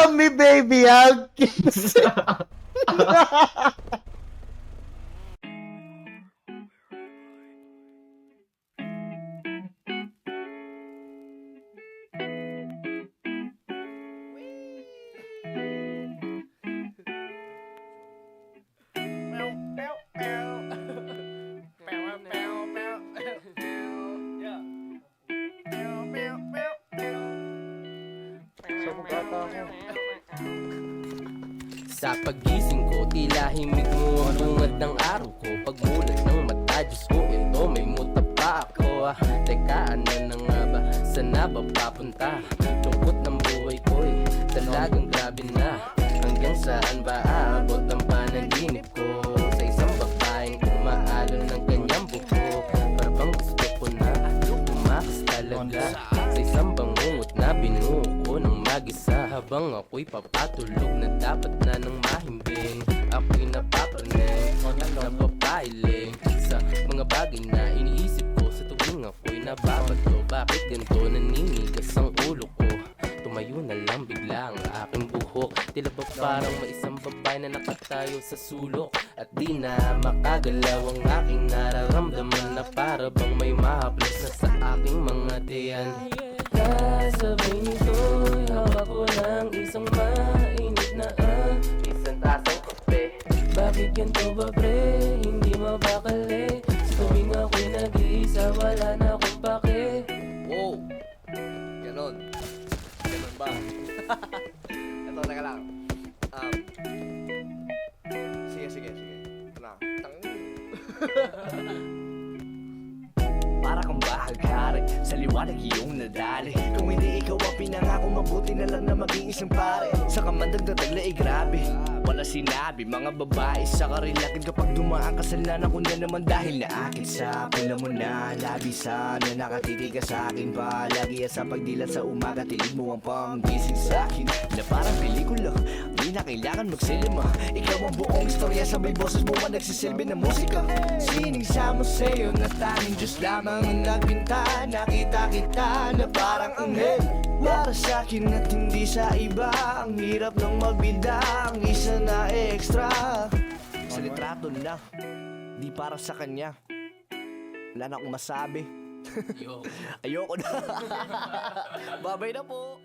love me, baby, I'll kiss you. Sa pagising ko, tila himig mo ang bungad ng araw ko. Pagmulat ng mata, Diyos ko, ito may muta pa ako. Teka, ano na nga ba? Saan na ba papunta? Lungkot ng buhay ko'y talagang grabe na. Hanggang saan ba aabot ang panaginip ko? Sa isang babaeng umaalon ng kanyang buhok. Parang gusto ko na tumakas talaga. Sa isang bangungot na binuo ko ng mag-isa. Habang ako'y papatulog na dapat na nang mahimbing. Ako'y napapraning, napapailing sa mga bagay na iniisip ko sa tuwing ako'y nababato. Bakit ganito naninigas ang ulo ko? Tumayo na lang bigla ang aking buhok. Tila ba parang may isang babae na nakatayo sa sulok at di na makagalaw ang aking nararamdaman. Na para bang may mahaplos na sa aking mga tiyan. Kasabay nito'y hawak ko ng isang mainit na isang tasang kape. Bakit ganito ba pre? Hindi mabakali. Sa tuwing ako'y nag-iisa, wala na akong pake. Wow! Ganon. Ganon ba? Ito, teka lang. Sige. Ito na. Para kang bahagari, sa liwanag iyong nadali. Kung hindi ikaw ang pinangako, mabuti na lang na maging isang pare. Sa kamandag na tagla ay grabe, wala sinabi mga babae sa karilakin. Kapag dumaan ka sa lana ko na naman dahil naakit sa pila mo na labi. Sana nakatitig ka sa akin palagi. At sa pagdilat sa umaga, tinig mo ang panggising sa akin. Na parang pelikula, di na kailangan magsilima. Ikaw ang buong istorya, sabay boses mo ang nagsisilbi ng musika. Siningsama sa'yo na tanging Diyos lamang ang nagpinta. Nakita kita na parang anghel para sa'kin at hindi sa iba. Ang hirap ng magbida, ang isa na extra. Sa litrato lang, di para sa kanya. Wala na akong masabi. Ayoko na. Babay na po.